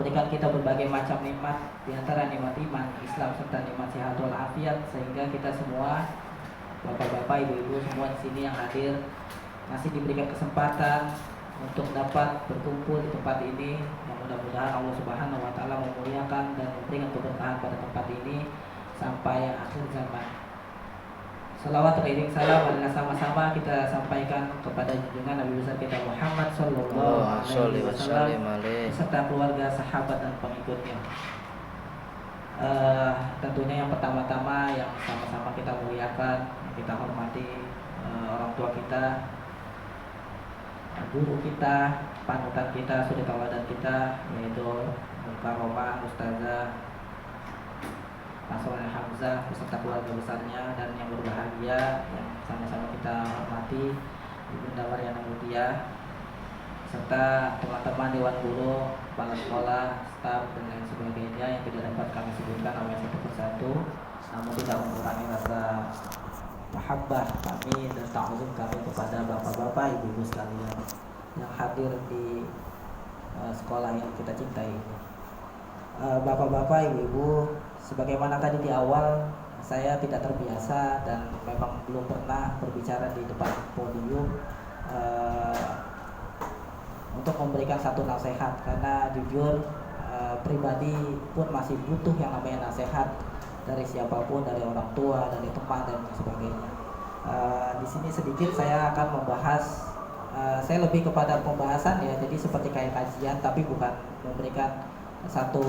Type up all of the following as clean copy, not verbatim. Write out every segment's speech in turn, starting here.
memberikan kita berbagai macam nikmat, di antara nikmat iman, Islam serta nikmat sehat walafiat, sehingga kita semua, bapak-bapak, ibu-ibu semua di sini yang hadir masih diberikan kesempatan untuk dapat berkumpul di tempat ini. Yang mudah-mudahan Allah Subhanahu wa taala memuliakan dan memberikan keberkahan pada tempat ini sampai akhir zaman. Salawat teriring salam adalah sama-sama kita sampaikan kepada junjungan Nabi besar kita Muhammad sallallahu alaihi wasallam beserta keluarga, sahabat dan pengikutnya. Tentunya yang pertama-tama yang sama-sama kita muliakan, kita hormati orang tua kita, guru kita, panutan kita, suri tauladan kita, yaitu Mukarromah Ustazah Nasrul Hamzah beserta keluarga besarnya, dan yang berbahagia yang sama-sama kita hormati Ibunda Maryana Mutia serta teman-teman dewan guru, kepala sekolah, staf dan lain sebagainya yang tidak dapat kami sebutkan namanya satu persatu, namun tidak mengurangi rasa mahabbah kami dan ta'zim kami kepada bapak-bapak, ibu-ibu sekalian yang hadir di sekolah yang kita cintai ini. Bapak-bapak, ibu-ibu, sebagaimana tadi di awal, saya tidak terbiasa dan memang belum pernah berbicara di depan podium untuk memberikan satu nasihat, karena jujur pribadi pun masih butuh yang namanya nasihat dari siapapun, dari orang tua, dari teman dan sebagainya. Di sini sedikit saya akan membahas, saya lebih kepada pembahasan ya, jadi seperti kayak kajian tapi bukan memberikan satu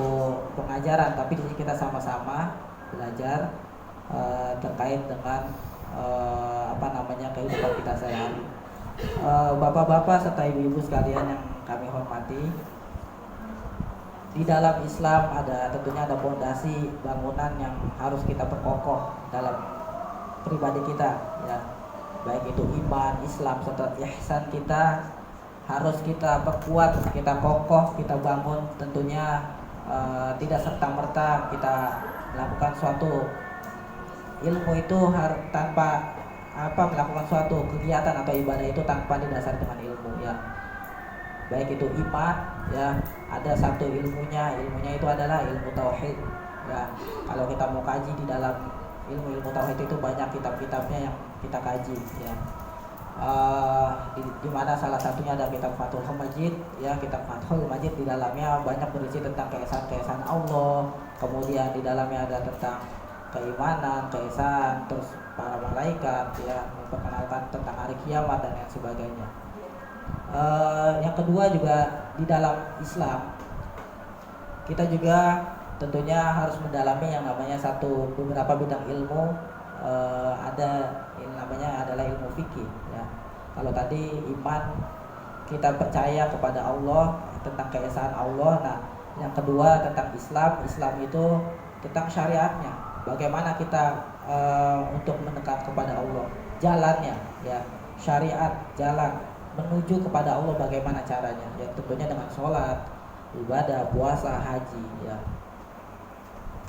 pengajaran, tapi di sini kita sama-sama belajar terkait dengan kehidupan kita sehari-hari. Bapak-bapak serta ibu-ibu sekalian yang kami hormati, di dalam Islam tentunya ada fondasi bangunan yang harus kita perkokoh dalam pribadi kita ya, baik itu iman, Islam serta ihsan kita harus kita perkuat, kita kokoh, kita bangun. Tentunya tidak serta-merta kita melakukan suatu ilmu itu tanpa melakukan suatu kegiatan atau ibadah itu tanpa didasari dengan ilmu ya. Baik itu iman ya, ada satu ilmunya itu adalah ilmu tauhid ya. Kalau kita mau kaji di dalam ilmu tauhid itu banyak kitab-kitabnya yang kita kaji ya. Di mana salah satunya ada kitab Fathul Majid ya. Kitab Fathul Majid di dalamnya banyak berisi tentang keesaan Allah, kemudian di dalamnya ada tentang keimanan, keesaan, terus para malaikat ya, memperkenalkan tentang hari kiamat dan lain sebagainya. Yang kedua juga di dalam Islam kita juga tentunya harus mendalami yang namanya beberapa bidang ilmu. Ada yang namanya adalah ilmu fikih ya. Kalau tadi iman, kita percaya kepada Allah, tentang keesaan Allah. Nah, yang kedua tentang Islam itu tentang syariatnya, bagaimana kita untuk mendekat kepada Allah, jalannya ya, syariat, jalan menuju kepada Allah bagaimana caranya ya, tentunya dengan sholat, ibadah, puasa, haji ya.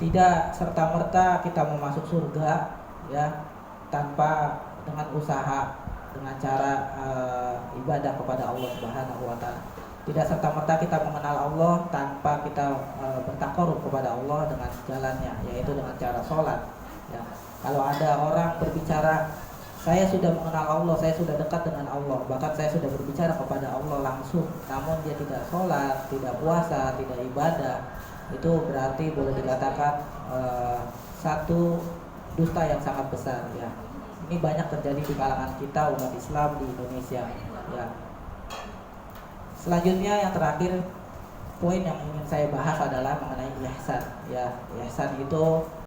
Tidak serta-merta kita mau masuk surga ya tanpa dengan usaha, dengan cara ibadah kepada Allah Subhanahu wa taala. Tidak serta-merta kita mengenal Allah tanpa kita bertakarub kepada Allah dengan jalannya, yaitu dengan cara sholat ya. Kalau ada orang berbicara, saya sudah mengenal Allah, saya sudah dekat dengan Allah, bahkan saya sudah berbicara kepada Allah langsung, namun dia tidak sholat, tidak puasa, tidak ibadah, itu berarti boleh dikatakan satu dusta yang sangat besar ya. Ini banyak terjadi di kalangan kita umat Islam di Indonesia ya. Selanjutnya yang terakhir, poin yang ingin saya bahas adalah mengenai ihsan ya. Ihsan itu